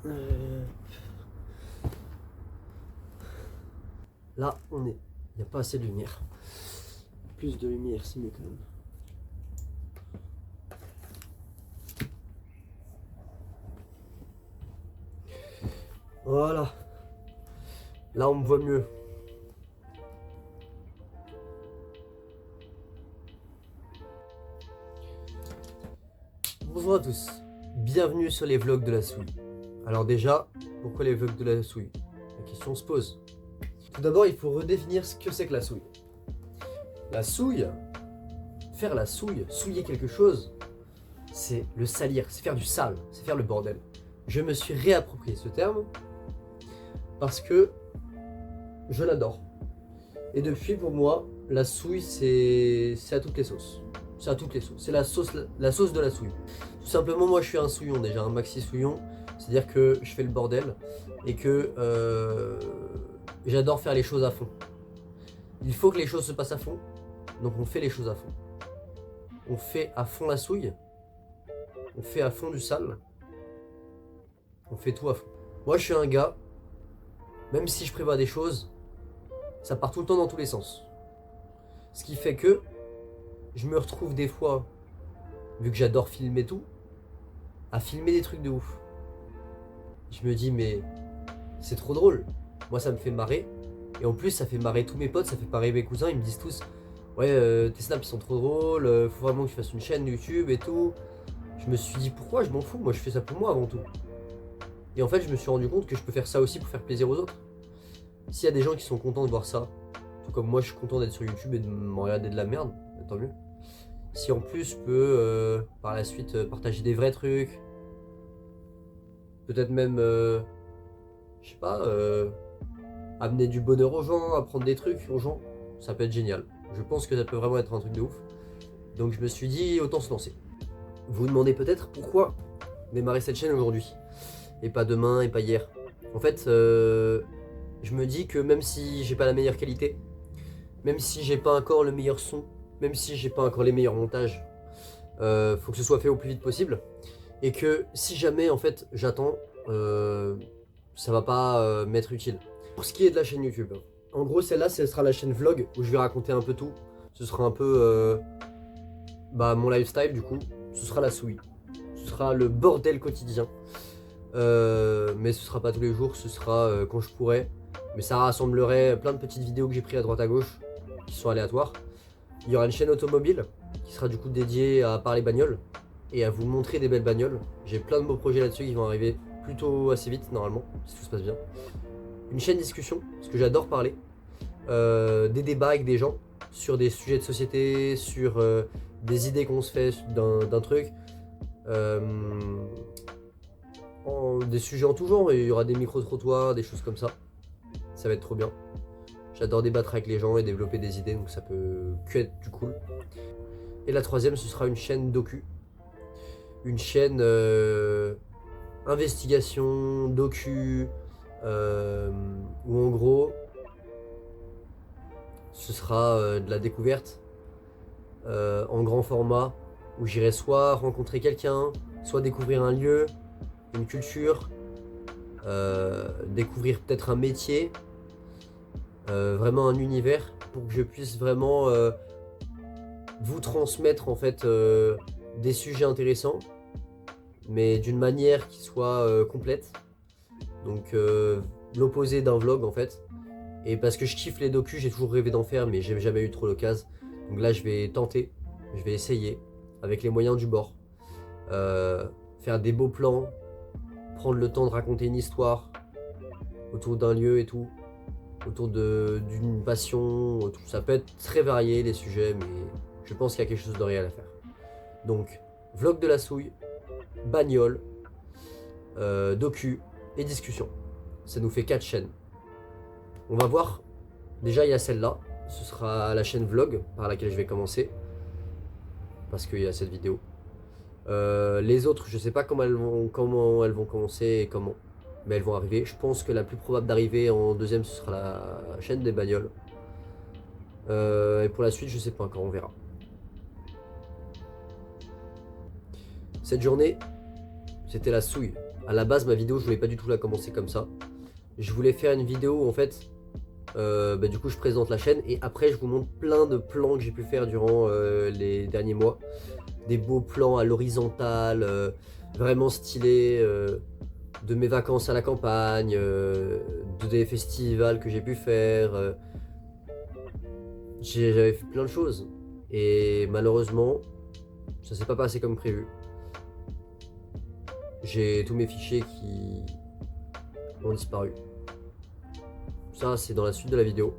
Là, il n'y a pas assez de lumière. Plus de lumière, c'est mieux quand même. Voilà. Là, on me voit mieux. Bonjour à tous. Bienvenue sur les vlogs de la souille. Alors déjà, pourquoi les vlogs de la souille? La question se pose. Tout d'abord, il faut redéfinir ce que c'est que la souille. La souille, faire la souille, souiller quelque chose, c'est le salir, c'est faire du sale, c'est faire le bordel. Je me suis réapproprié ce terme parce que je l'adore. Et depuis, pour moi, la souille, c'est à toutes les sauces. C'est à toutes les sauces. C'est la sauce de la souille. Tout simplement, moi, je suis un souillon déjà, un maxi souillon. C'est-à-dire que je fais le bordel et que j'adore faire les choses à fond. Il faut que les choses se passent à fond, donc on fait les choses à fond. On fait à fond la souille, on fait à fond du sale, on fait tout à fond. Moi, je suis un gars, même si je prévois des choses, ça part tout le temps dans tous les sens. Ce qui fait que je me retrouve des fois, vu que j'adore filmer tout, à filmer des trucs de ouf. Je me dis, mais c'est trop drôle. Moi, ça me fait marrer. Et en plus, ça fait marrer tous mes potes, ça fait marrer mes cousins. Ils me disent tous, ouais, tes snaps ils sont trop drôles, faut vraiment que tu fasses une chaîne YouTube et tout. Je me suis dit, pourquoi? Je m'en fous. Moi, je fais ça pour moi avant tout. Et en fait, je me suis rendu compte que je peux faire ça aussi pour faire plaisir aux autres. S'il y a des gens qui sont contents de voir ça, tout comme moi, je suis content d'être sur YouTube et de me regarder de la merde, tant mieux. Si en plus je peux par la suite partager des vrais trucs, peut-être même, je sais pas, amener du bonheur aux gens, apprendre des trucs aux gens, ça peut être génial. Je pense que ça peut vraiment être un truc de ouf. Donc je me suis dit, autant se lancer. Vous vous demandez peut-être pourquoi démarrer cette chaîne aujourd'hui, et pas demain, et pas hier. En fait, je me dis que même si j'ai pas la meilleure qualité, même si j'ai pas encore le meilleur son, même si j'ai pas encore les meilleurs montages, faut que ce soit fait au plus vite possible. Et que si jamais en fait j'attends, ça va pas m'être utile. Pour ce qui est de la chaîne YouTube, en gros celle-là ce sera la chaîne vlog où je vais raconter un peu tout. Ce sera un peu mon lifestyle du coup. Ce sera la souille. Ce sera le bordel quotidien. Mais ce sera pas tous les jours, ce sera quand je pourrai. Mais ça rassemblerait plein de petites vidéos que j'ai prises à droite à gauche qui sont aléatoires. Il y aura une chaîne automobile qui sera du coup dédiée à parler bagnole et à vous montrer des belles bagnoles. J'ai plein de beaux projets là-dessus qui vont arriver plutôt assez vite normalement, si tout se passe bien. Une chaîne discussion, parce que j'adore parler. Des débats avec des gens sur des sujets de société, sur des idées qu'on se fait d'un truc. Des sujets en tout genre, il y aura des micro-trottoirs, des choses comme ça. Ça va être trop bien. J'adore débattre avec les gens et développer des idées, donc ça peut que être du cool. Et la troisième, ce sera une chaîne docu. Une chaîne investigation, docu, où en gros, ce sera de la découverte en grand format, où j'irai soit rencontrer quelqu'un, soit découvrir un lieu, une culture, découvrir peut-être un métier, vraiment un univers, pour que je puisse vraiment vous transmettre en fait des sujets intéressants, mais d'une manière qui soit complète. Donc l'opposé d'un vlog en fait. Et parce que je kiffe les docus, j'ai toujours rêvé d'en faire, mais j'ai jamais eu trop l'occasion. Donc là, je vais tenter, je vais essayer, avec les moyens du bord. Faire des beaux plans, prendre le temps de raconter une histoire autour d'un lieu et tout, autour d'une passion. Ça peut être très varié les sujets, mais je pense qu'il y a quelque chose de réel à faire. Donc, vlog de la souille, bagnole, docu et discussion. Ça nous fait 4 chaînes. On va voir. Déjà, il y a celle-là. Ce sera la chaîne vlog par laquelle je vais commencer. Parce qu'il y a cette vidéo. Les autres, je sais pas comment elles vont commencer et comment. Mais elles vont arriver. Je pense que la plus probable d'arriver en deuxième, ce sera la chaîne des bagnoles. Et pour la suite, je sais pas encore, on verra. Cette journée, c'était la souille. À la base, ma vidéo, je voulais pas du tout la commencer comme ça. Je voulais faire une vidéo où en fait, du coup, je présente la chaîne et après, je vous montre plein de plans que j'ai pu faire durant les derniers mois. Des beaux plans à l'horizontale, vraiment stylés, de mes vacances à la campagne, des festivals que j'ai pu faire. J'avais fait plein de choses et malheureusement, ça s'est pas passé comme prévu. J'ai tous mes fichiers qui ont disparu. Ça, c'est dans la suite de la vidéo.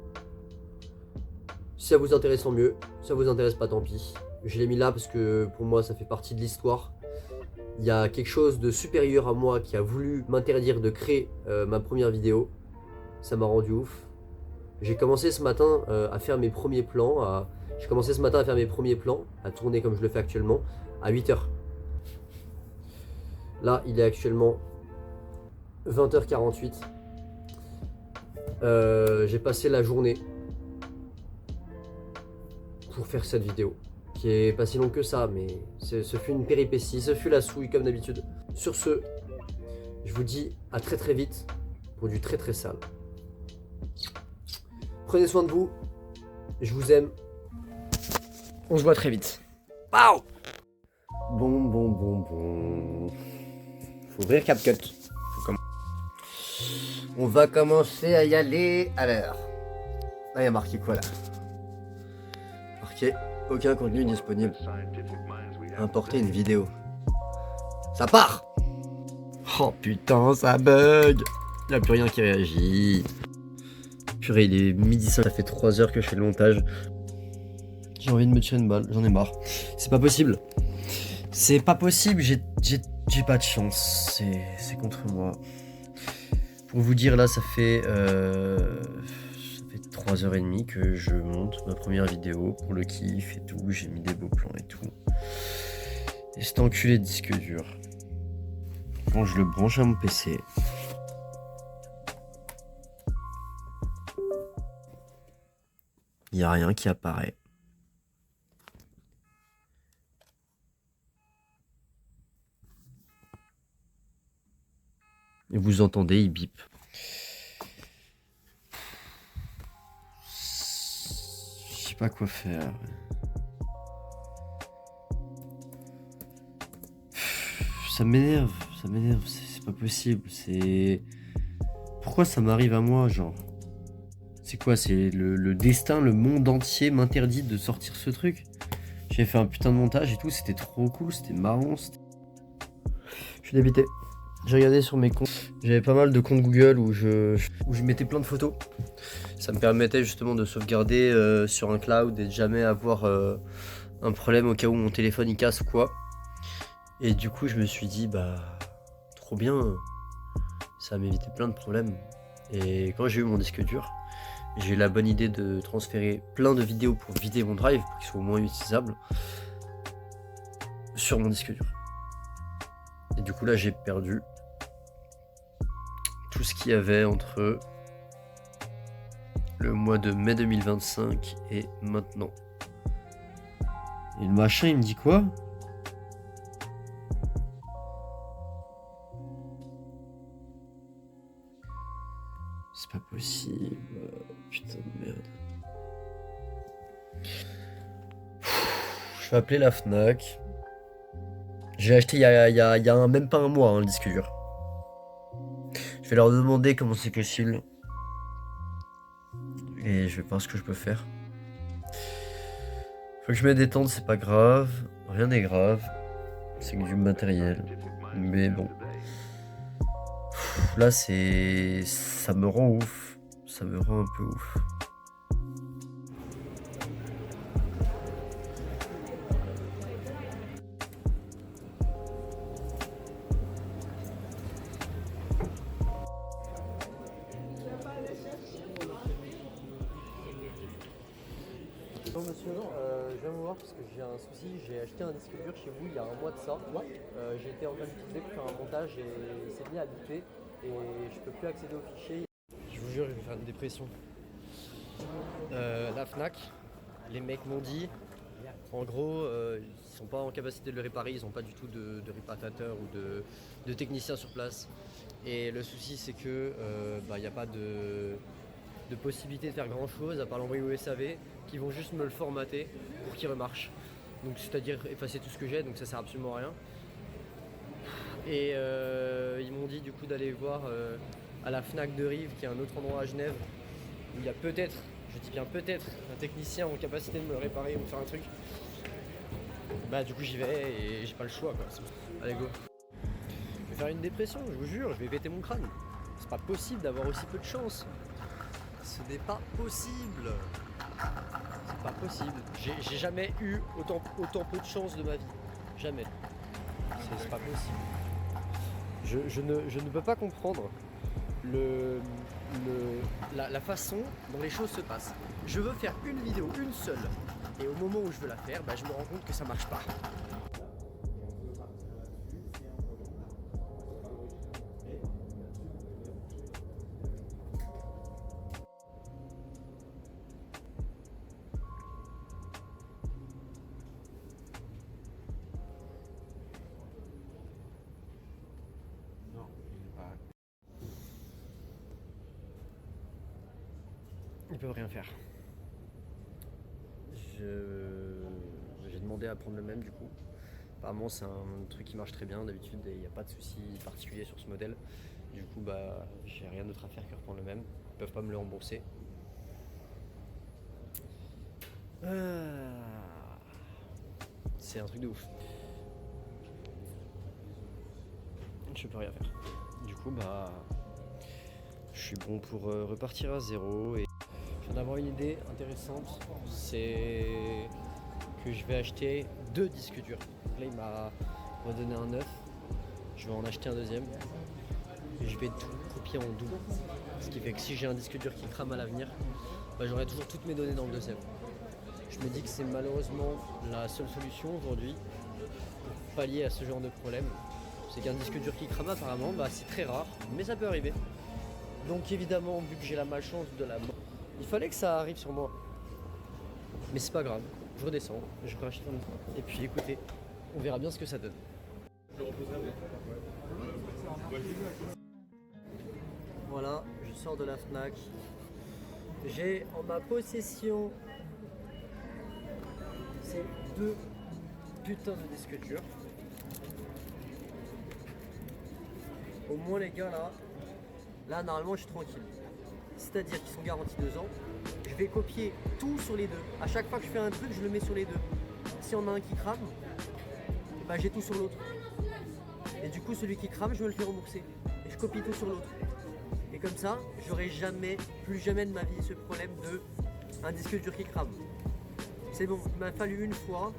Si ça vous intéresse, tant mieux. Si ça vous intéresse pas, tant pis. Je l'ai mis là parce que pour moi, ça fait partie de l'histoire. Il y a quelque chose de supérieur à moi qui a voulu m'interdire de créer ma première vidéo. Ça m'a rendu ouf. J'ai commencé ce matin à faire mes premiers plans. J'ai commencé ce matin à faire mes premiers plans, à tourner comme je le fais actuellement, à 8h. Là, il est actuellement 20h48. J'ai passé la journée pour faire cette vidéo, qui est pas si longue que ça, mais ce fut une péripétie, ce fut la souille comme d'habitude. Sur ce, je vous dis à très très vite pour du très très sale. Prenez soin de vous, je vous aime. On se voit très vite. Pow! Bon. Faut ouvrir CapCut. On va commencer à y aller à l'heure. Ah, il y a marqué quoi là? Marqué aucun contenu disponible. Importer une vidéo. Ça part! Oh putain, ça bug! Y'a plus rien qui réagit. Purée, il est midi 5, ça fait 3 heures que je fais le montage. J'ai envie de me tirer une balle, j'en ai marre. C'est pas possible. C'est pas possible, j'ai pas de chance. C'est contre moi. Pour vous dire, là, ça fait 3h30 que je monte ma première vidéo pour le kiff et tout. J'ai mis des beaux plans et tout. Et cet enculé de disque dur. Quand je le branche à mon PC. Il n'y a rien qui apparaît. Et vous entendez, il bip. Je sais pas quoi faire. Ça m'énerve, c'est pas possible. Pourquoi ça m'arrive à moi, genre? C'est quoi? C'est le destin, le monde entier m'interdit de sortir ce truc. J'ai fait un putain de montage et tout, c'était trop cool, c'était marrant. Je suis débité. J'ai regardé sur mes comptes. J'avais pas mal de comptes Google où je mettais plein de photos. Ça me permettait justement de sauvegarder sur un cloud et de jamais avoir un problème au cas où mon téléphone il casse ou quoi. Et du coup, je me suis dit, trop bien, ça m'évitait plein de problèmes. Et quand j'ai eu mon disque dur, j'ai eu la bonne idée de transférer plein de vidéos pour vider mon drive, pour qu'il soit au moins utilisable, sur mon disque dur. Et du coup, là, j'ai perdu tout ce qu'il y avait entre le mois de mai 2025 et maintenant. Et le machin, il me dit quoi? C'est pas possible. Putain de merde. Je vais appeler la Fnac. J'ai acheté il y a même pas un mois le disque dur. Je vais leur demander comment c'est possible. Et je vais voir ce que je peux faire. Faut que je me détende, c'est pas grave. Rien n'est grave. C'est que du matériel. Mais bon. Là, ça me rend ouf. Ça me rend un peu ouf. Non monsieur, je viens vous voir parce que j'ai un souci, j'ai acheté un disque dur chez vous il y a un mois de ça. Ouais. J'ai été en train d'utiliser pour faire un montage et il s'est mis à biper et je peux plus accéder aux fichiers. Je vous jure, je vais faire une dépression. La Fnac, les mecs m'ont dit En gros, ils sont pas en capacité de le réparer, ils n'ont pas du tout de réparateur ou de technicien sur place. Et le souci c'est que il n'y a pas de possibilité de faire grand chose à part l'envoyer au SAV qui vont juste me le formater pour qu'il remarche. Donc c'est-à-dire effacer tout ce que j'ai, donc ça sert absolument à rien. Et ils m'ont dit du coup d'aller voir à la Fnac de Rive, qui est un autre endroit à Genève, où il y a peut-être, je dis bien peut-être, un technicien en capacité de me le réparer ou de faire un truc. Bah du coup j'y vais et j'ai pas le choix quoi. Allez go. Je vais faire une dépression, je vous jure, je vais péter mon crâne. C'est pas possible d'avoir aussi peu de chance. Ce n'est pas possible. C'est pas possible. J'ai jamais eu autant peu de chance de ma vie. Jamais. C'est pas possible. Je ne peux pas comprendre la façon dont les choses se passent. Je veux faire une vidéo, une seule. Et au moment où je veux la faire, je me rends compte que ça marche pas. Ils peuvent rien faire. J'ai demandé à prendre le même du coup. Apparemment c'est un truc qui marche très bien d'habitude et il n'y a pas de souci particulier sur ce modèle. Du coup j'ai rien d'autre à faire que reprendre le même. Ils peuvent pas me le rembourser. C'est un truc de ouf. Je peux rien faire. Du coup je suis bon pour repartir à zéro et je viens d'avoir une idée intéressante, c'est que je vais acheter 2 disques durs. Donc là il m'a donné un 9, je vais en acheter un deuxième et je vais tout copier en double. Ce qui fait que si j'ai un disque dur qui crame à l'avenir, j'aurai toujours toutes mes données dans le deuxième. Je me dis que c'est malheureusement la seule solution aujourd'hui pour pallier à ce genre de problème. C'est qu'un disque dur qui crame apparemment, c'est très rare, mais ça peut arriver. Donc évidemment, vu que j'ai la malchance de la mort, il fallait que ça arrive sur moi. Mais c'est pas grave, je redescends, je rachète un autre. Et puis écoutez, on verra bien ce que ça donne. Voilà, je sors de la Fnac. J'ai en ma possession ces 2 putains de disques durs. Au moins les gars là normalement je suis tranquille. C'est-à-dire qu'ils sont garantis 2 ans. Je vais copier tout sur les 2. À chaque fois que je fais un truc, je le mets sur les 2. Si on a un qui crame, j'ai tout sur l'autre. Et du coup celui qui crame, je me le fais rembourser. Et je copie tout sur l'autre. Et comme ça, j'aurai plus jamais de ma vie ce problème de un disque dur qui crame. C'est bon, il m'a fallu une fois,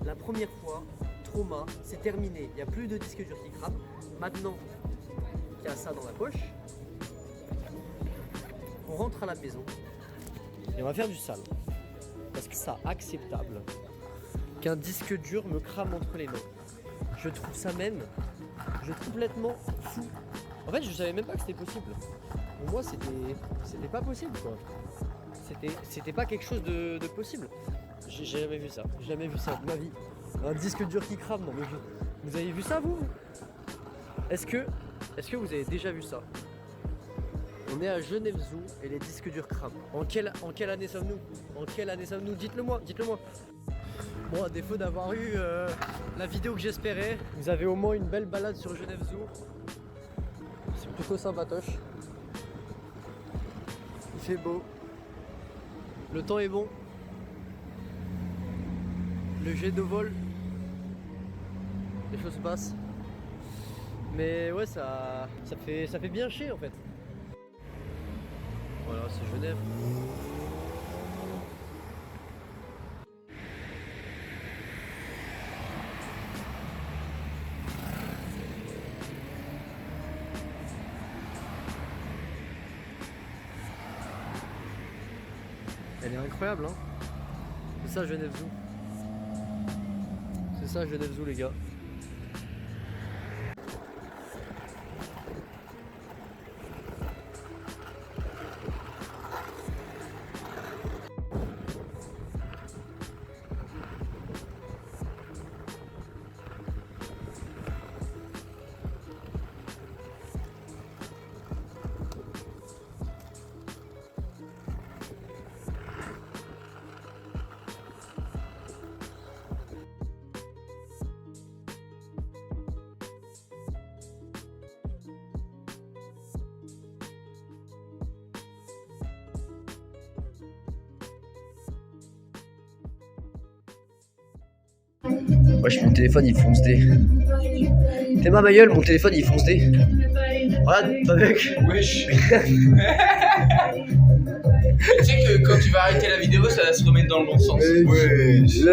la première fois, trauma, c'est terminé. Il n'y a plus de disque dur qui crame. Maintenant qu'il y a ça dans la poche, on rentre à la maison et on va faire du sale. Parce que c'est acceptable qu'un disque dur me crame entre les mains. Je trouve ça même, complètement fou. En fait, je savais même pas que c'était possible. Pour moi, c'était pas possible quoi. C'était pas quelque chose de possible. J'ai jamais vu ça. J'ai jamais vu ça de ma vie. Un disque dur qui crame. Non mais vous avez vu ça vous? Est-ce que vous avez déjà vu ça? On est à Genève Zoo et les disques durs crament. En quelle année sommes-nous? En quelle année sommes-nous? Dites-le moi. Bon, à défaut d'avoir eu la vidéo que j'espérais, vous avez au moins une belle balade sur Genève Zoo. C'est plutôt sympatoche. Il fait beau. Le temps est bon. Le jet de vol. Les choses passent. Mais ouais, ça fait bien chier en fait. Voilà, c'est Genève. Elle est incroyable, hein. C'est ça Genève Zoo. C'est ça Genève Zoo les gars. Wesh, mon téléphone il fonce D. T'es ma gueule, mon téléphone il fonce D. Regarde, pas mec. Wesh. Tu sais que quand tu vas arrêter la vidéo, ça va se remettre dans le bon sens. Wesh.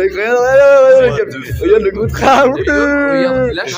Regarde le contrat. Regarde, lâche.